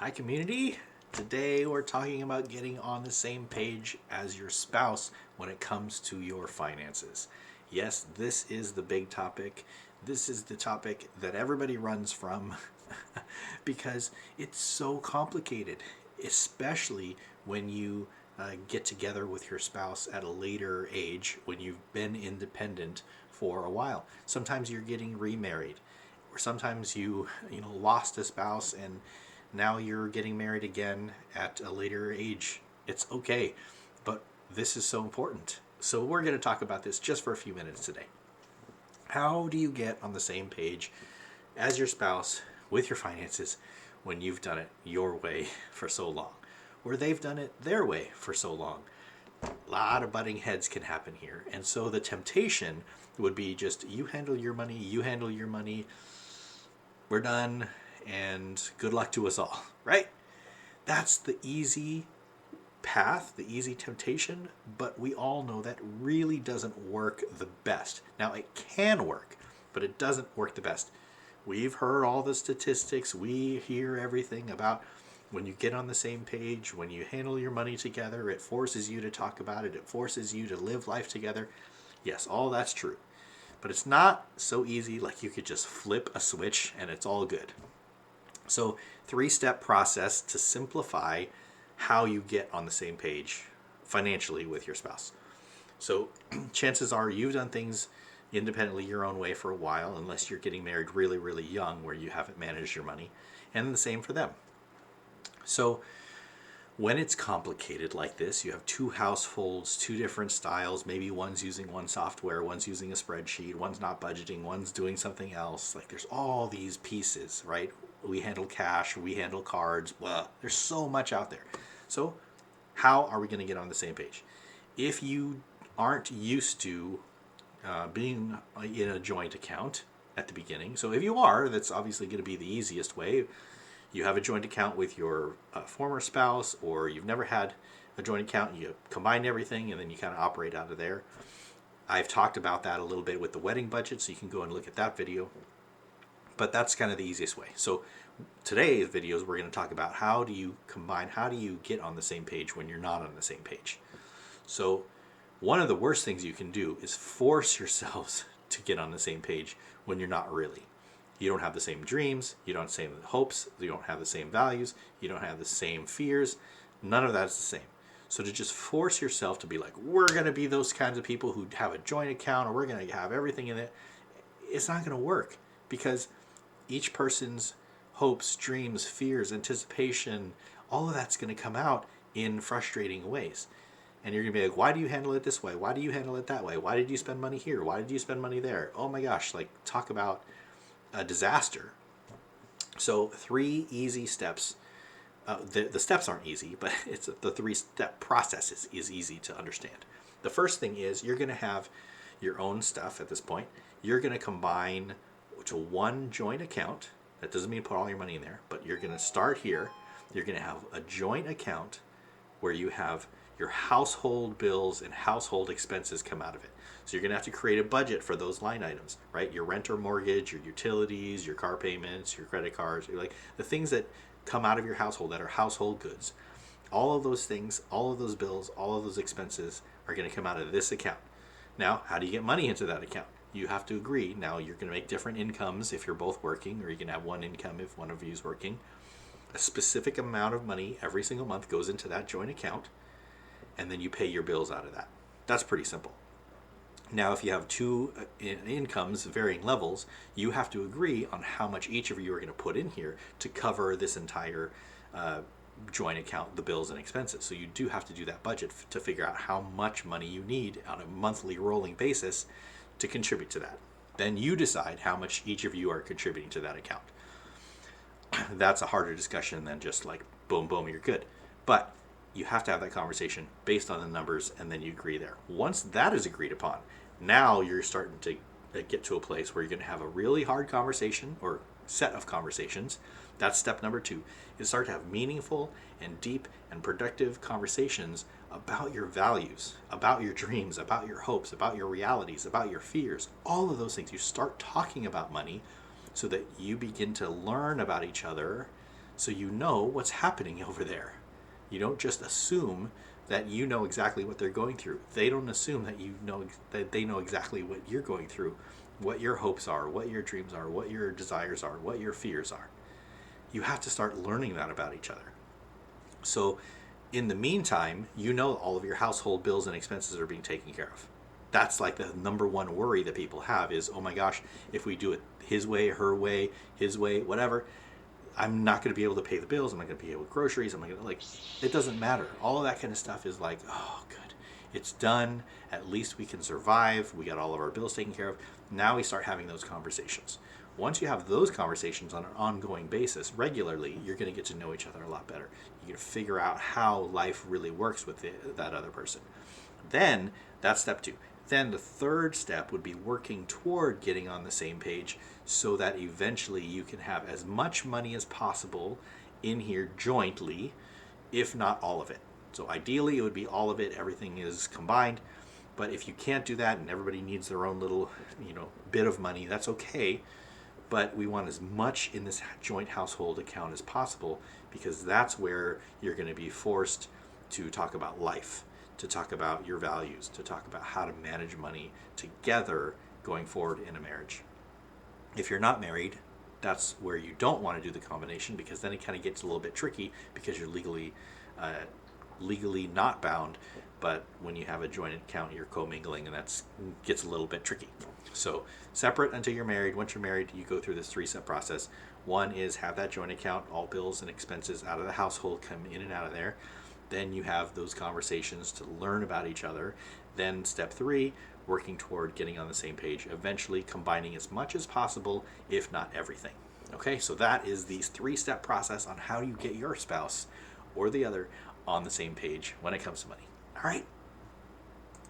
Hi, community. Today we're talking about getting on the same page as your spouse when it comes to your finances. Yes, this is the big topic. This is the topic that everybody runs from because it's so complicated, especially when you get together with your spouse at a later age when you've been independent for a while. Sometimes you're getting remarried, or sometimes you lost a spouse and now you're getting married again at a later age. It's okay, but this is so important. So we're going to talk about this just for a few minutes today. How do you get on the same page as your spouse with your finances when you've done it your way for so long, or they've done it their way for so long? A lot of butting heads can happen here. And so the temptation would be just you handle your money, we're done, and good luck to us all, right? That's the easy path, the easy temptation, but we all know that really doesn't work the best. Now, it can work, but it doesn't work the best. We've heard all the statistics, we hear everything about when you get on the same page, when you handle your money together, it forces you to talk about it, it forces you to live life together. Yes, all that's true. But it's not so easy like you could just flip a switch and it's all good. So, three-step process to simplify how you get on the same page financially with your spouse. So, chances are you've done things independently your own way for a while, unless you're getting married really, really young where you haven't managed your money. And the same for them. So, when it's complicated like this, you have two households, two different styles. Maybe one's using one software, one's using a spreadsheet, one's not budgeting, one's doing something else. Like there's all these pieces, right? We handle cash, we handle cards. Blah. There's so much out there. So, how are we going to get on the same page? If you aren't used to being in a joint account at the beginning, so if you are, that's obviously going to be the easiest way. You have a joint account with your former spouse, or you've never had a joint account, you combine everything and then you kind of operate out of there. I've talked about that a little bit with the wedding budget, so you can go and look at that video. But that's kind of the easiest way. So today's videos, we're going to talk about how do you combine, how do you get on the same page when you're not on the same page. So one of the worst things you can do is force yourselves to get on the same page when you're not really. You don't have the same dreams, you don't have the same hopes, you don't have the same values, you don't have the same fears. None of that is the same. So to just force yourself to be like, we're going to be those kinds of people who have a joint account or we're going to have everything in it, it's not going to work because each person's hopes, dreams, fears, anticipation, all of that's going to come out in frustrating ways. And you're going to be like, why do you handle it this way? Why do you handle it that way? Why did you spend money here? Why did you spend money there? Oh my gosh, like talk about a disaster. So 3 easy steps. The steps aren't easy, but it's the 3-step process is easy to understand. The first thing is you're going to have your own stuff at this point. You're going to combine to one joint account. That doesn't mean put all your money in there, but you're going to start here. You're going to have a joint account where you have your household bills and household expenses come out of it. So you're going to have to create a budget for those line items, right? Your rent or mortgage, your utilities, your car payments, your credit cards, like the things that come out of your household that are household goods. All of those things, all of those bills, all of those expenses are going to come out of this account. Now, how do you get money into that account? You have to agree. Now, you're going to make different incomes if you're both working, or you can have one income if one of you is working. A specific amount of money every single month goes into that joint account, and then you pay your bills out of that. That's pretty simple. Now, if you have two incomes, varying levels, you have to agree on how much each of you are going to put in here to cover this entire joint account, the bills and expenses. So you do have to do that budget to figure out how much money you need on a monthly rolling basis to contribute to that. Then you decide how much each of you are contributing to that account. That's a harder discussion than just like, boom, boom, you're good. But you have to have that conversation based on the numbers, and then you agree there. Once that is agreed upon, now you're starting to get to a place where you're going to have a really hard conversation or set of conversations. That's step number 2, is start to have meaningful and deep and productive conversations about your values, about your dreams, about your hopes, about your realities, about your fears, all of those things. You start talking about money so that you begin to learn about each other so you know what's happening over there. You don't just assume that you know exactly what they're going through. They don't assume that that they know exactly what you're going through, what your hopes are, what your dreams are, what your desires are, what your fears are. You have to start learning that about each other. So in the meantime, you know all of your household bills and expenses are being taken care of. That's like the number one worry that people have is, oh my gosh, if we do it his way, her way, his way, whatever, I'm not going to be able to pay the bills. I'm not going to be able to groceries. I'm not going to, like, it doesn't matter. All of that kind of stuff is like, oh, good. It's done. At least we can survive. We got all of our bills taken care of. Now we start having those conversations. Once you have those conversations on an ongoing basis regularly, you're going to get to know each other a lot better. You're going to figure out how life really works with that other person. Then that's step 2. Then the third step would be working toward getting on the same page so that eventually you can have as much money as possible in here jointly, if not all of it. So ideally it would be all of it, everything is combined. But if you can't do that and everybody needs their own little, bit of money, that's okay. But we want as much in this joint household account as possible, because that's where you're going to be forced to talk about life, to talk about your values, to talk about how to manage money together going forward in a marriage. If you're not married, that's where you don't want to do the combination, because then it kind of gets a little bit tricky because you're legally not bound. But when you have a joint account, you're commingling, and that gets a little bit tricky. So separate until you're married. Once you're married, you go through this 3-step process. One is have that joint account, all bills and expenses out of the household come in and out of there. Then you have those conversations to learn about each other. Then step 3, working toward getting on the same page, eventually combining as much as possible, if not everything. Okay, so that is the 3-step process on how you get your spouse or the other on the same page when it comes to money. All right,